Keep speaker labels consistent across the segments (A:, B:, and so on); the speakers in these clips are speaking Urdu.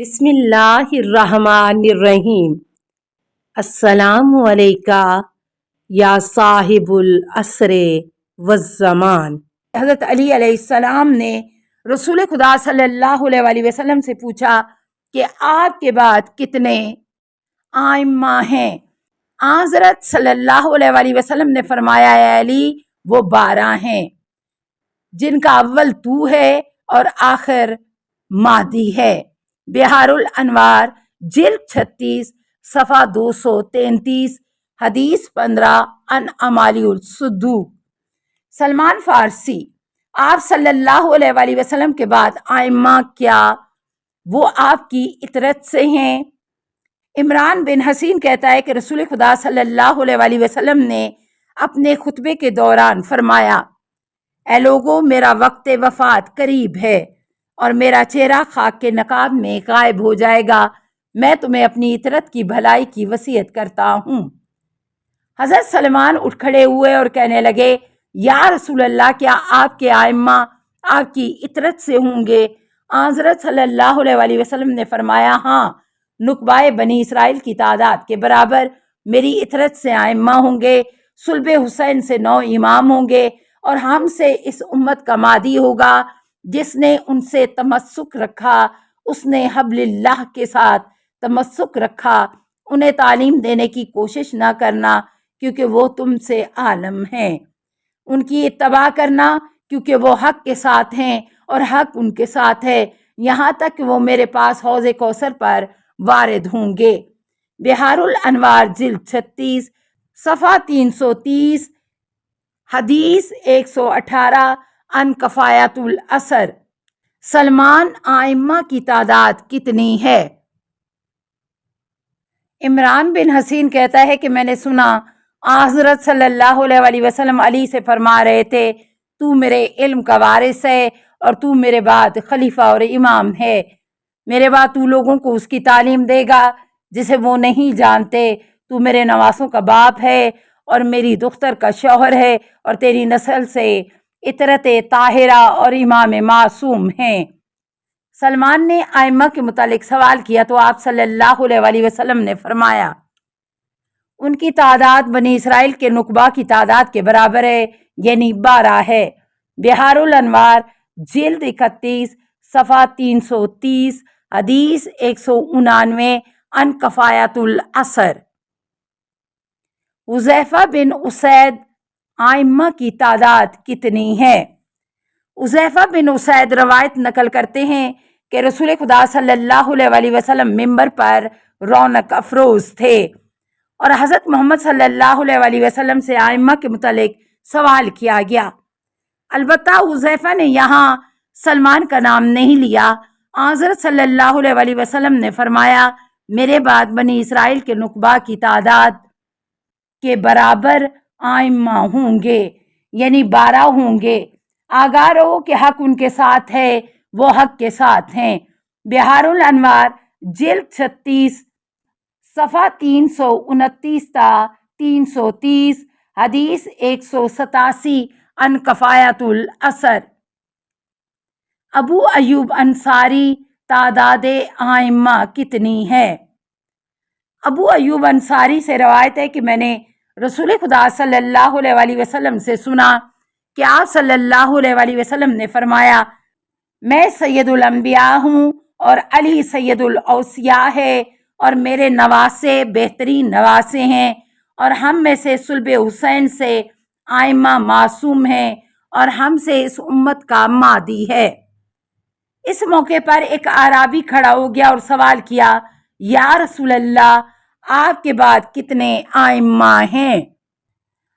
A: بسم اللہ الرحمن الرحیم۔ السلام علیکہ یا صاحب العصر والزمان۔ حضرت علی علیہ السلام نے رسول خدا صلی اللہ علیہ وآلہ وسلم سے پوچھا کہ آپ کے بعد کتنے ائمہ ہیں؟ حضرت صلی اللہ علیہ وآلہ وسلم نے فرمایا اے علی وہ 12 ہیں جن کا اول تو ہے اور آخر مہدی ہے۔ بحار الانوار جلد 36 صفحہ 233 حدیث 15 عن امالی الصدوق۔ سلمان فارسی، آپ صلی اللہ علیہ وآلہ وسلم کے بعد ائمہ کیا وہ آپ کی اطرت سے ہیں؟ عمران بن حسین کہتا ہے کہ رسول خدا صلی اللہ علیہ وآلہ وسلم نے اپنے خطبے کے دوران فرمایا اے لوگو میرا وقت وفات قریب ہے اور میرا چہرہ خاک کے نقاب میں غائب ہو جائے گا، میں تمہیں اپنی اطرت کی بھلائی کی وصیت کرتا ہوں۔ حضرت سلمان اٹھ کھڑے ہوئے اور کہنے لگے یا رسول اللہ کیا آپ کے ائمہ آپ کی اطرت سے ہوں گے؟ حضرت صلی اللہ علیہ وآلہ وسلم نے فرمایا ہاں، نقبائے بنی اسرائیل کی تعداد کے برابر میری اطرت سے ائمہ ہوں گے، صلب حسین سے 9 امام ہوں گے اور ہم سے اس امت کا مہدی ہوگا جس نے ان سے تمسک رکھا، اس نے حبل اللہ کے ساتھ تمسک رکھا۔ انہیں تعلیم دینے کی کوشش نہ کرنا کیونکہ وہ تم سے عالم ہیں، ان کی اتباع کرنا کیونکہ وہ حق کے ساتھ ہیں اور حق ان کے ساتھ ہے، یہاں تک کہ وہ میرے پاس حوض کوثر پر وارد ہوں گے۔ بحار الانوار جلد 36 صفحہ 330 حدیث 118 عن کفایت العصر۔ سلمان ائمہ کی تعداد کتنی ہے؟ عمران بن حسین کہتا ہے کہ میں نے سنا حضرت صلی اللہ علیہ وآلہ وسلم علی سے فرما رہے تھے تو میرے علم کا وارث ہے اور تو میرے بعد خلیفہ اور امام ہے، میرے بعد تو لوگوں کو اس کی تعلیم دے گا جسے وہ نہیں جانتے، تو میرے نواسوں کا باپ ہے اور میری دختر کا شوہر ہے اور تیری نسل سے اطرت طاہرہ اور امام معصوم ہیں۔ سلمان نے ائمہ کے متعلق سوال کیا تو آپ صلی اللہ علیہ وآلہ وسلم نے فرمایا ان کی تعداد بنی اسرائیل کے نقبہ کی تعداد کے برابر ہے، یعنی 12 ہے۔ بحار الانوار جلد 31 صفحہ 330 حدیث 199 عن کفایت العصر۔ حذیفہ بن اسید ائمہ کی تعداد کتنی ہے؟ حذیفہ بن اسید روایت نقل کرتے ہیں کہ رسول خدا صلی اللہ علیہ وآلہ وسلم منبر پر رونق افروز تھے اور حضرت محمد صلی اللہ علیہ وآلہ وسلم سے ائمہ کے متعلق سوال کیا گیا، البتہ حذیفہ نے یہاں سلمان کا نام نہیں لیا۔ حضرت صلی اللہ علیہ وآلہ وسلم نے فرمایا میرے بعد بنی اسرائیل کے نقبہ کی تعداد کے برابر ائمہ ہوں گے، یعنی 12 ہوں گے۔ آگاہ رہو کہ حق ان کے ساتھ ہے، وہ حق کے ساتھ ہیں۔ بحار الانوار جلد 36 صفحہ 329 تا 330 حدیث 187 عن کفایت العصر۔ ابو ایوب انصاری تعداد ائمہ کتنی ہے؟ ابو ایوب انصاری سے روایت ہے کہ میں نے رسول خدا صلی اللہ علیہ وآلہ وسلم سے سنا کہ آپ صلی اللہ علیہ وآلہ وسلم نے فرمایا میں سید الانبیاء ہوں اور علی سید الاوصیاء ہے اور میرے نواسے بہترین نواسے ہیں اور ہم میں سے صلب حسین سے ائمہ معصوم ہیں اور ہم سے اس امت کا مہدی ہے۔ اس موقع پر ایک اعرابی کھڑا ہو گیا اور سوال کیا یا رسول اللہ آپ کے بعد کتنے ائمہ ہیں؟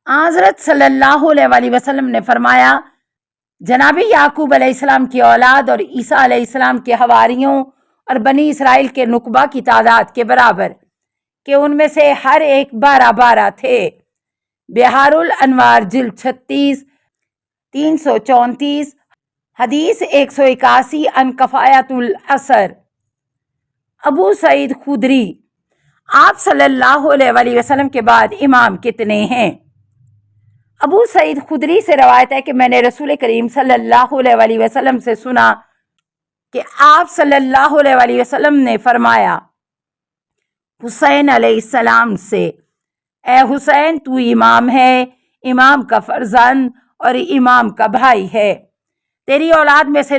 A: حضرت صلی اللہ علیہ وآلہ وسلم نے فرمایا جناب یعقوب علیہ السلام کی اولاد اور عیسیٰ علیہ السلام کے حواریوں اور بنی اسرائیل کے نقبہ کی تعداد کے برابر کہ ان میں سے ہر ایک 12 تھے۔ بحار الانوار جلد 36 334 حدیث 181 عن کفایت العصر۔ ابو سعید خدری آپ صلی اللہ علیہ وآلہ وسلم کے بعد امام کتنے ہیں؟ ابو سعید خدری سے روایت ہے کہ میں نے رسول کریم صلی اللہ علیہ وآلہ وسلم سے سنا کہ آپ صلی اللہ علیہ وسلم نے فرمایا حسین علیہ السلام سے، اے حسین تو امام ہے، امام کا فرزند اور امام کا بھائی ہے، تیری اولاد میں سے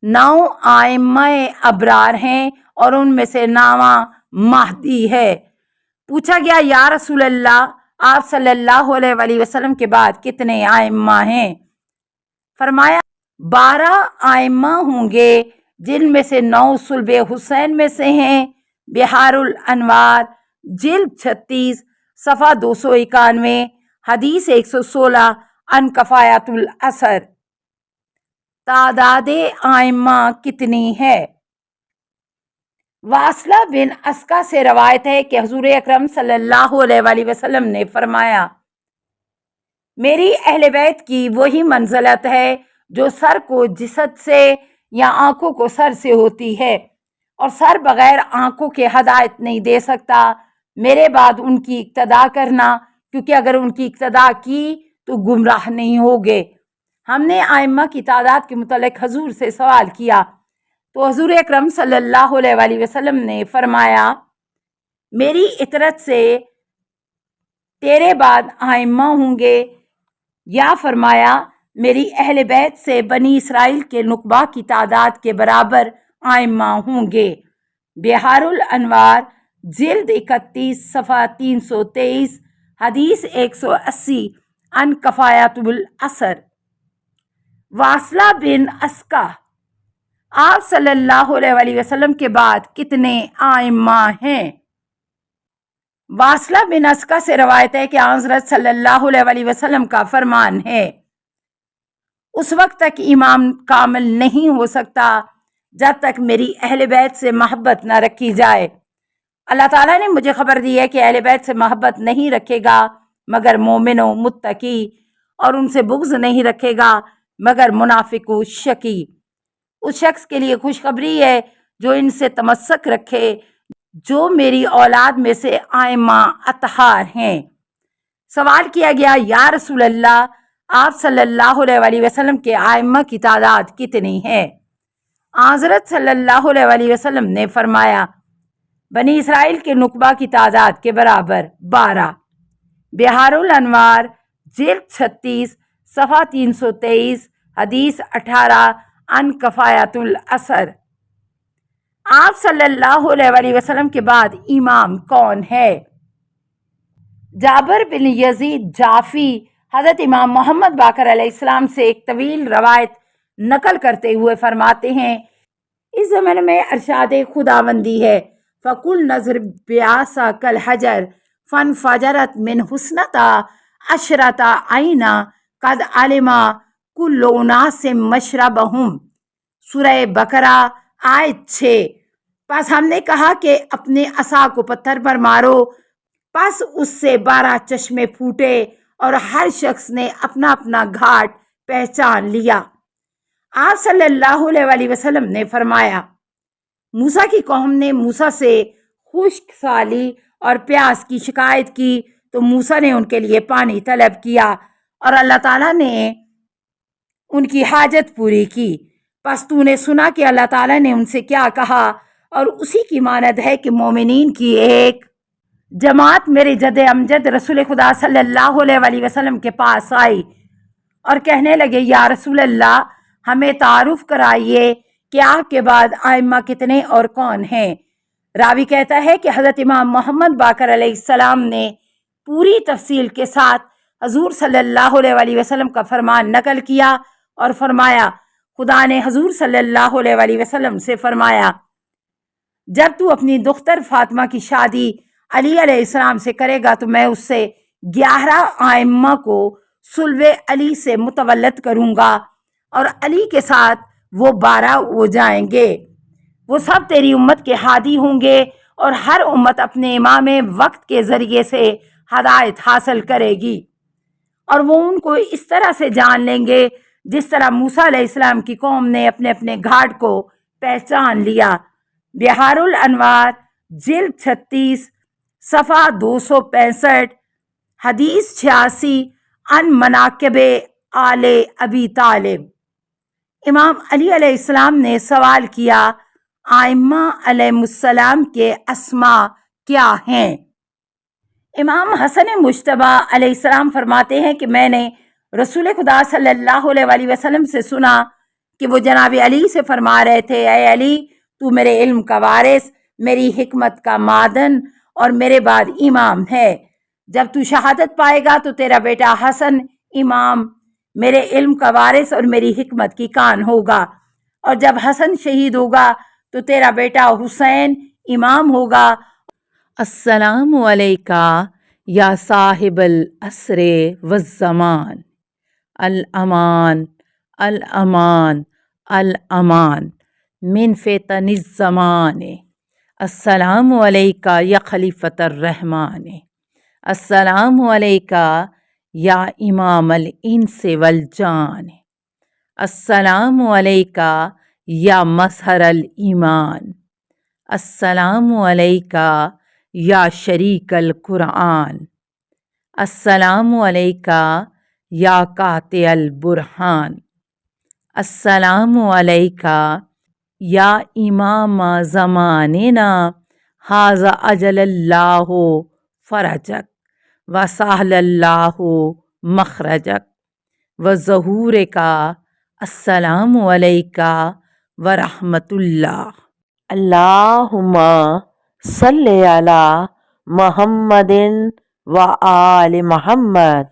A: 9 ائمہ ابرار ہیں اور ان میں سے 9واں مہدی ہے۔ پوچھا گیا یا رسول اللہ آپ صلی اللہ علیہ وسلم کے بعد کتنے ائمہ ہیں؟ فرمایا 12 ائمہ ہوں گے، جن میں سے 9 صلب حسین میں سے ہیں۔ بحار الانوار جلد 36 صفحہ 291 حدیث 116 عن کفایت الاثر۔ تعداد ائمہ کتنی ہے؟ واصلہ بن اسقا سے روایت ہے کہ حضور اکرم صلی اللہ علیہ وسلم نے فرمایا میری اہل بیت کی وہی منزلت ہے جو سر کو جسد سے یا آنکھوں کو سر سے ہوتی ہے، اور سر بغیر آنکھوں کے ہدایت نہیں دے سکتا۔ میرے بعد ان کی اقتدا کرنا، کیونکہ اگر ان کی اقتدا کی تو گمراہ نہیں ہوگے۔ ہم نے ائمہ کی تعداد کے متعلق حضور سے سوال کیا تو حضور اکرم صلی اللہ علیہ وسلم نے فرمایا میری اطرت سے تیرے بعد ائمہ ہوں گے، یا فرمایا میری اہل بیت سے بنی اسرائیل کے نقبہ کی تعداد کے برابر ائمہ ہوں گے۔ بحار الانوار جلد 31 صفحہ 323 حدیث 180 عن کفایت الاثر۔ واصلہ بن اسقا آپ صلی اللہ علیہ وسلم کے بعد کتنے ائمہ ہیں؟ واصلہ بن اسقا سے روایت ہے کہ حضرت صلی اللہ علیہ وسلم کا فرمان ہے اس وقت تک امام کامل نہیں ہو سکتا جب تک میری اہل بیت سے محبت نہ رکھی جائے۔ اللہ تعالیٰ نے مجھے خبر دی ہے کہ اہل بیت سے محبت نہیں رکھے گا مگر مومن و متقی، اور ان سے بغض نہیں رکھے گا مگر منافق و شقی۔ اس شخص کے لیے خوشخبری ہے جو ان سے تمسک رکھے جو میری اولاد میں سے ائمہ اطہار ہیں۔ سوال کیا گیا یا رسول اللہ آپ صلی اللہ علیہ وسلم کے ائمہ کی تعداد کتنی ہے؟ حضرت صلی اللہ علیہ وسلم نے فرمایا بنی اسرائیل کے نقبہ کی تعداد کے برابر 12۔ بحار الانوار جلد 36 صفحہ 323 حدیث 18 عن کفایت الاثر۔ آپ صلی اللہ علیہ وسلم کے بعد امام کون ہے؟ جابر بن یزید جعفی حضرت امام محمد باقر علیہ السلام سے ایک طویل روایت نقل کرتے ہوئے فرماتے ہیں اس زمانے میں ارشاد خداوندی ہے فَقُلْ نَضْرِبْ بِعَصَاكَ الْحَجَرَ فَانْفَجَرَتْ مِنْ اثْنَتَا عَشْرَةَ عَيْنًا قَدْ عَلِمَ كُلُّ أُنَاسٍ مَشْرَبَهُمْ۔ سورہ بقرہ آیت 6۔ پس ہم نے کہا کہ اپنے عصا کو پتھر پر مارو، پس اس سے 12 چشمے پھوٹے اور ہر شخص نے اپنا اپنا گھاٹ پہچان لیا۔ آپ صلی اللہ علیہ وسلم نے فرمایا موسیٰ کی قوم نے موسیٰ سے خشک سالی اور پیاس کی شکایت کی تو موسیٰ نے ان کے لیے پانی طلب کیا اور اللہ تعالیٰ نے ان کی حاجت پوری کی۔ پس تو نے سنا کہ اللہ تعالیٰ نے ان سے کیا کہا، اور اسی کی مانند ہے کہ مومنین کی ایک جماعت میرے جد امجد رسول خدا صلی اللہ علیہ وسلم کے پاس آئی اور کہنے لگے یا رسول اللہ ہمیں تعارف کرائیے کہ آپ کے بعد ائمہ کتنے اور کون ہیں۔ راوی کہتا ہے کہ حضرت امام محمد باقر علیہ السلام نے پوری تفصیل کے ساتھ حضور صلی اللہ علیہ وسلم کا فرمان نقل کیا اور فرمایا خدا نے حضور صلی اللہ علیہ وسلم سے فرمایا جب تو اپنی دختر فاطمہ کی شادی علی علیہ السلام سے کرے گا تو میں اس سے 11 ائمہ کو صلب علی سے متولد کروں گا، اور علی کے ساتھ وہ 12 ہو جائیں گے۔ وہ سب تیری امت کے ہادی ہوں گے اور ہر امت اپنے امام وقت کے ذریعے سے ہدایت حاصل کرے گی، اور وہ ان کو اس طرح سے جان لیں گے جس طرح موسیٰ علیہ السلام کی قوم نے اپنے اپنے گھاٹ کو پہچان لیا۔ بحار الانوار جلد 36 صفحہ 265 حدیث 86 عن مناقب آل ابی طالب۔ امام علی علیہ السلام نے سوال کیا، آئمہ علیہ السلام کے اسماء کیا ہیں؟ امام حسن مجتبیٰ علیہ السلام فرماتے ہیں کہ میں نے رسول خدا صلی اللہ علیہ وسلم سے سنا کہ وہ جناب علی سے فرما رہے تھے، اے علی، تو میرے علم کا وارث، میری حکمت کا معدن اور میرے بعد امام ہے۔ جب تو شہادت پائے گا تو تیرا بیٹا حسن امام، میرے علم کا وارث اور میری حکمت کی کان ہوگا، اور جب حسن شہید ہوگا تو تیرا بیٹا حسین امام ہوگا۔ السلام علیکہ یا صاحب العصر والزمان، الامان الامان الامان من فتن الزمان، السلام علیکہ یا خلیفۃ الرحمن، السلام علیکہ یا امام الانس والجان، السلام علیکہ یا مظہر الایمان، السلام علیکہ یا شریک القرآن، السلام علیکہ یا قاطع البرہان، السلام علیکہ یا امام زماننا، ھذا اجل اللہ فرجک وسہل اللہ مخرجک وظہورک، السلام علیکہ ورحمۃ اللہ۔ اللہم صلی علی محمد و آل محمد۔